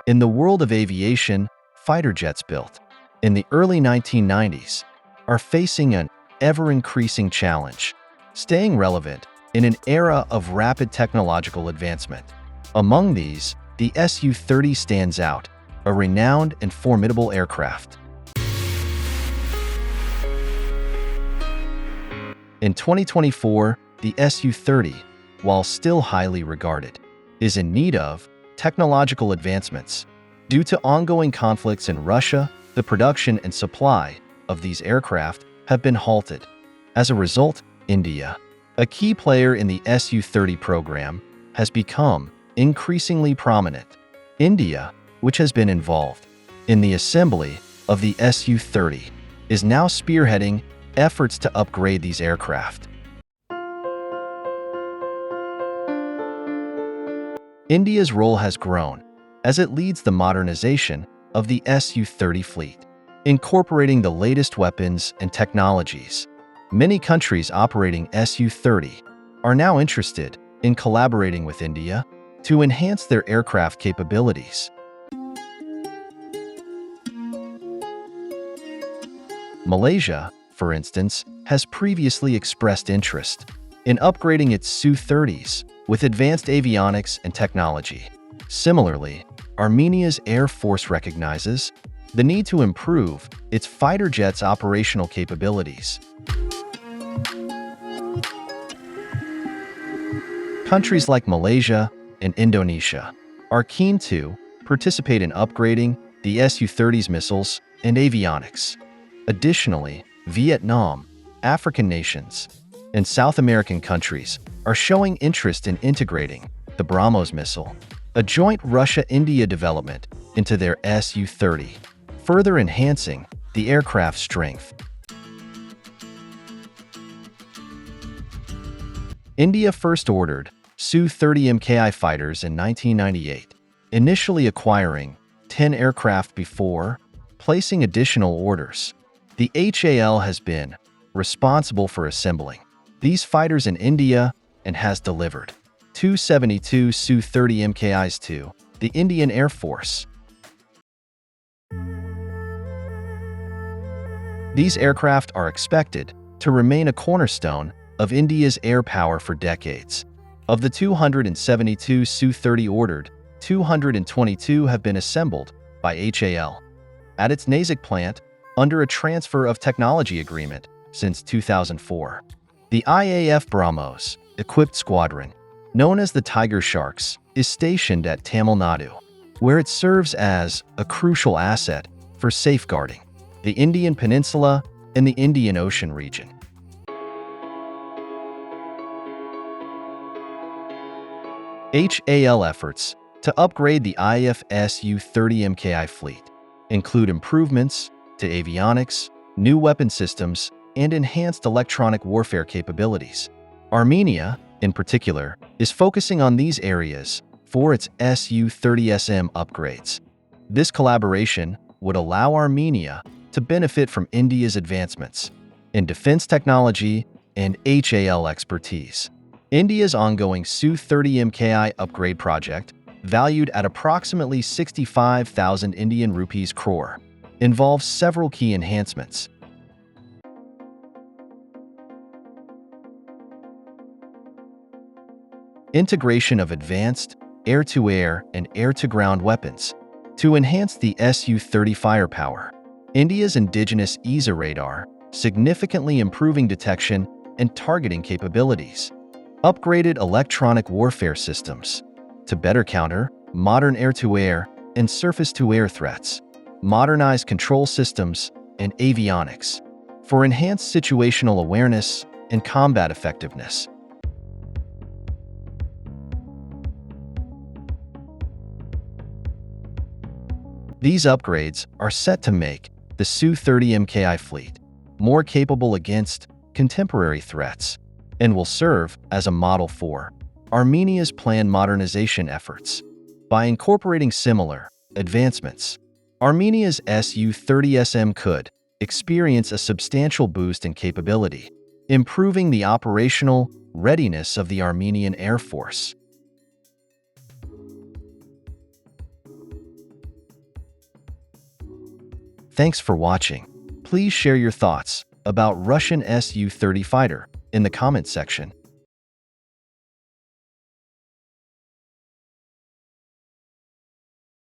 In the world of aviation, fighter jets built in the early 1990s are facing an ever-increasing challenge, staying relevant in an era of rapid technological advancement. Among these, the Su-30 stands out, a renowned and formidable aircraft. In 2024, the Su-30, while still highly regarded, is in need of technological advancements. Due to ongoing conflicts in Russia, the production and supply of these aircraft have been halted. As a result, India, a key player in the Su-30 program, has become increasingly prominent. India, which has been involved in the assembly of the Su-30, is now spearheading efforts to upgrade these aircraft. India's role has grown as it leads the modernization of the Su-30 fleet, incorporating the latest weapons and technologies. Many countries operating Su-30 are now interested in collaborating with India to enhance their aircraft capabilities. Malaysia, for instance, has previously expressed interest in upgrading its Su-30s with advanced avionics and technology. Similarly, Armenia's Air Force recognizes the need to improve its fighter jets' operational capabilities. Countries like Malaysia and Indonesia are keen to participate in upgrading the Su-30's missiles and avionics. Additionally, Vietnam, African nations, and South American countries are showing interest in integrating the BrahMos missile, a joint Russia-India development, into their Su-30, further enhancing the aircraft's strength. India first ordered Su-30 Mki fighters in 1998, initially acquiring 10 aircraft before placing additional orders. The HAL has been responsible for assembling these fighters in India and has delivered 272 Su-30 Mkis to the Indian Air Force. These aircraft are expected to remain a cornerstone of India's air power for decades. Of the 272 Su-30 ordered, 222 have been assembled by HAL at its Nashik plant under a transfer of technology agreement since 2004. The IAF BrahMos equipped squadron, known as the Tiger Sharks, is stationed at Tamil Nadu, where it serves as a crucial asset for safeguarding the Indian Peninsula and the Indian Ocean region. HAL efforts to upgrade the IAF Su-30 Mki fleet include improvements to avionics, new weapon systems, and enhanced electronic warfare capabilities. Armenia, in particular, is focusing on these areas for its Su-30SM upgrades. This collaboration would allow Armenia to benefit from India's advancements in defense technology and HAL expertise. India's ongoing Su-30 Mki upgrade project, valued at approximately 65,000 Indian rupees crore, involves several key enhancements. Integration of advanced air-to-air and air-to-ground weapons to enhance the Su-30 firepower. India's indigenous ESA radar, significantly improving detection and targeting capabilities. Upgraded electronic warfare systems to better counter modern air-to-air and surface-to-air threats. Modernized control systems and avionics for enhanced situational awareness and combat effectiveness. These upgrades are set to make the Su-30 Mki fleet more capable against contemporary threats and will serve as a model for Armenia's planned modernization efforts. By incorporating similar advancements, Armenia's Su-30SM could experience a substantial boost in capability, improving the operational readiness of the Armenian Air Force. Thanks for watching. Please share your thoughts about Russian Su-30 fighter in the comment section.